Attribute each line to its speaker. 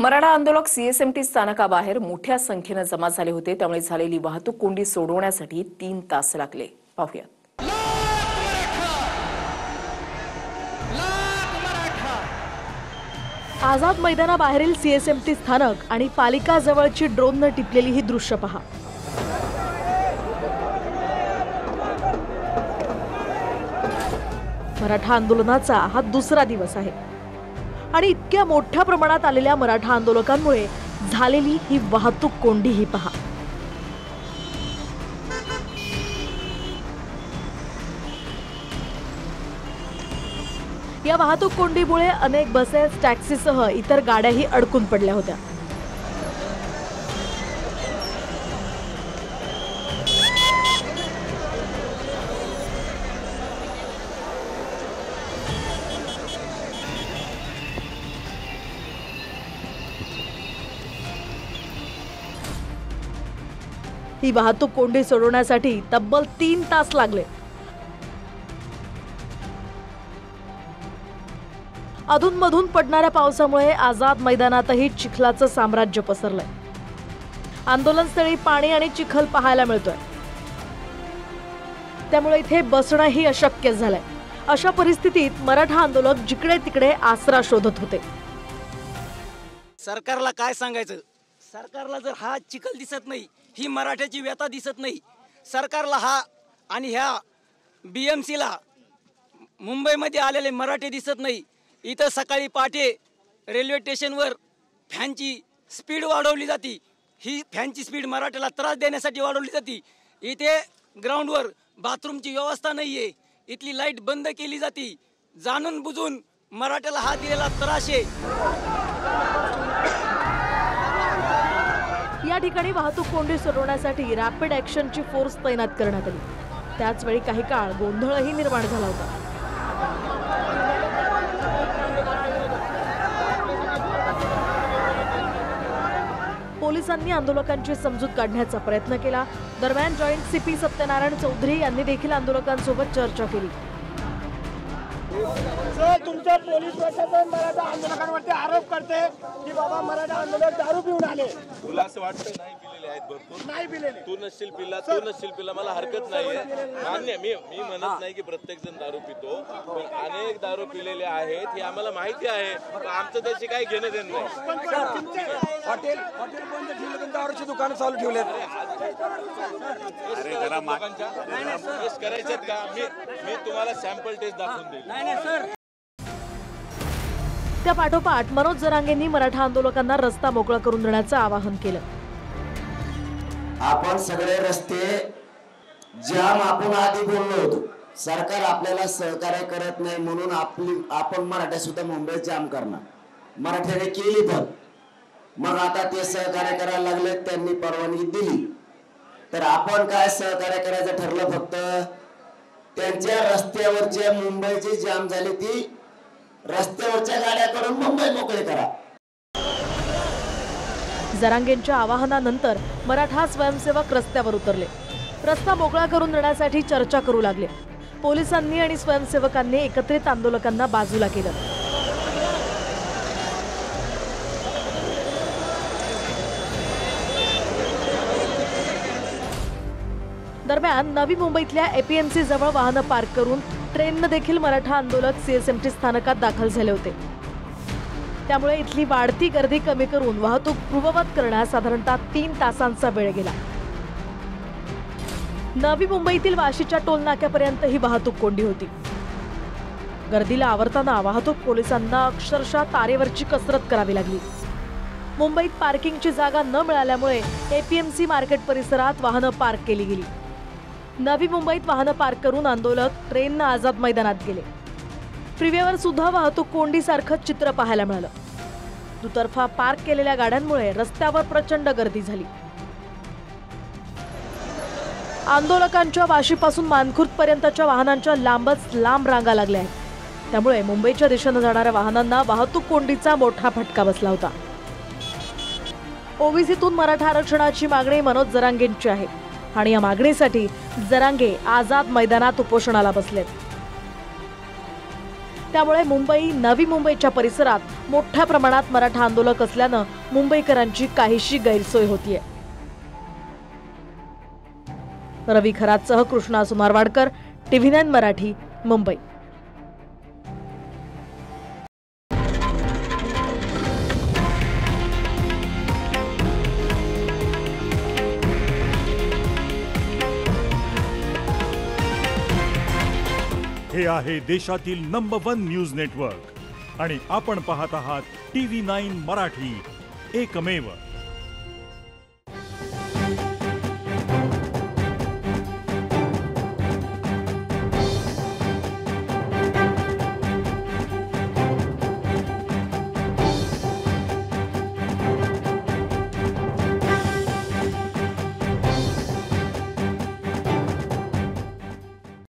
Speaker 1: मराठा आंदोलक सीएसएमटी स्थानकाबाहेर मोठ्या संख्येने जमा झाले होते, त्यामुळे झालेली वाहतूक कोंडी सोडवण्यासाठी 3 तास लागले। पाहूया।
Speaker 2: आझाद मैदानाबाहेरील सीएसएमटी स्थानक आणि पालिका जवळची ड्रोनने टिपलेली ही दृश्य पहा। मराठा आंदोलनाचा हा दुसरा दिवस आहे आणि इतक्या मोठ्या प्रमाणात आलेल्या मराठा आंदोलकांमुळे झालेली ही वाहतूक कोंडी ही पहा। या वाहतूक कोंडीमुळे अनेक बसेस, टॅक्सीसह इतर गाड्याही अडकून पडल्या होत्या। ही वाहतूक कोंडी सोडवण्यासाठी तब्बल 3 तास लागले। अधूनमधून पडणाऱ्या पावसामुळे आझाद मैदानातही चिखलाचं साम्राज्य पसरलंय। आंदोलनस्थळी पाणी आणि चिखल पाहायला मिळतोय, त्यामुळे इथे बसणंही अशक्य झालंय। अशा परिस्थितीत मराठा आंदोलक जिकडे तिकडे आसरा शोधत होते।
Speaker 3: सरकारला काय सांगायचं? सरकारला जर हा चिखल दिसत नाही, ही मराठ्याची व्यथा दिसत नाही, सरकारला हा आणि ह्या बीएमसीला मुंबईमध्ये आलेले मराठे दिसत नाही। इथं सकाळी पहाटे रेल्वे स्टेशनवर फॅनची स्पीड वाढवली जाते। ही फॅनची स्पीड मराठ्याला त्रास देण्यासाठी वाढवली जाते। इथे ग्राउंडवर बाथरूमची व्यवस्था नाहीये, इथली लाईट बंद केली जाते। जाणून बुजून मराठ्याला हा दिलेला त्रास आहे।
Speaker 2: या ठिकाणी वाहतूक कोंडी सोडवण्यासाठी रॅपिड ॲक्शनची फोर्स तैनात करण्यात आली। त्याच वेळी काही काळ गोंधळही निर्माण झाला होता। पोलिसांनी आंदोलकांची समजूत काढण्याचा प्रयत्न केला। दरम्यान जॉईंट सीपी सत्यनारायण चौधरी यांनी देखील आंदोलकांसोबत चर्चा केली।
Speaker 4: तुमच्या पोलीस प्रशासन मराठा आंदोलकांवरती आरोप करते की बाबा मराठा आंदोलक दारू पिऊन आले।
Speaker 5: तुला असं वाटतं नाही पिलेले आहेत भरपूर?
Speaker 4: नाही पिलेले।
Speaker 5: तू नसशील पिला, मला हरकत नाहीये, मान्य। मी म्हणत नाही की प्रत्येक जण दारू पितो, पण अनेक दारू पिलेले आहेत हे आम्हाला माहिती आहे। आमचं त्याशी काही घेणं देणं नाही।
Speaker 4: हॉटेल बंद ठेवले, दारूची दुकानं चालू ठेवलेत।
Speaker 5: टेस्ट करायच्यात का? मी तुम्हाला सॅम्पल टेस्ट दाखवून देईल।
Speaker 2: त्या पाठोपाठ मनोज जरांगेंनी मराठा आंदोलकांना रस्ता मोकळा करून देण्याचं आवाहन केलं।
Speaker 6: आपण सगळे रस्ते जाम आपण आधी बोललो होतो, सरकार आपल्याला सहकार्य करत नाही म्हणून आपण मराठा सुद्धा मुंबईत जाम करणार। मराठ्याने केली पण मग आता ते सहकार्य करायला लागले, त्यांनी परवानगी दिली तर आपण काय सहकार्य करायचं ठरलं? फक्त त्यांच्या रस्त्यावरच्या मुंबईची जाम झाली ती रस्त्यावरच्या गाड्याकडून मुंबई मोकळे करा।
Speaker 2: जरांगेंच्या आवाहनानंतर मराठा स्वयंसेवक रस्त्यावर उतरले। रस्ता मोकळा करून देण्यासाठी चर्चा करू लागले। पोलिसांनी आणि स्वयंसेवकांनी एकत्रित आंदोलकांना बाजूला केलं। दरम्यान नवी मुंबईतल्या एपीएमसी जवळ वाहनं पार्क करून ट्रेनने देखील मराठा आंदोलक सीएसएमटी स्थानकात दाखल झाले होते। त्यामुळे इथली वाढती गर्दी कमी करून वाहतूक पूर्ववत करण्यास साधारणतः 3 तासांचा वेळ गेला। नवी मुंबईतील वाशीच्या टोल नाक्यापर्यंत ही वाहतूक कोंडी होती। गर्दीला आवरताना वाहतूक पोलिसांना अक्षरशः तारेवरची कसरत करावी लागली। मुंबईत पार्किंगची जागा न मिळाल्यामुळे एपीएमसी मार्केट परिसरात वाहनं पार्क केली गेली। नवी मुंबईत वाहनं पार्क करून आंदोलक ट्रेनने आझाद मैदानात गेले। फ्रीवेवर सुद्धा वाहतूक कोंडीसारखं चित्र पाहायला मिळालं। दुतर्फा पार्क केलेल्या गाड्यांमुळे रस्त्यावर प्रचंड गर्दी झाली। आंदोलकांच्या वाशीपासून मानखुर्दपर्यंतच्या वाहनांच्या लांबच लांब रांगा लागल्या आहेत। त्यामुळे मुंबईच्या दिशेने जाणाऱ्या वाहनांना वाहतूक कोंडीचा मोठा फटका बसला होता। ओबीसीतून मराठा आरक्षणाची मागणी मनोज जरांगेंची आहे आणि या मागणीसाठी जरांगे आझाद मैदानात उपोषणाला बसलेत। त्यामुळे मुंबई, नवी मुंबईच्या परिसरात मोठ्या प्रमाणात मराठा आंदोलक असल्यानं मुंबईकरांची काहीशी गैरसोय होतीये. रवी खरातसह कृष्णा सुमारवाडकर, TV9 मराठी, मुंबई.
Speaker 7: हे आहे देशातील नंबर 1 न्यूज नेटवर्क आणि आपण पाहत आहात TV9 मराठी, एकमेव.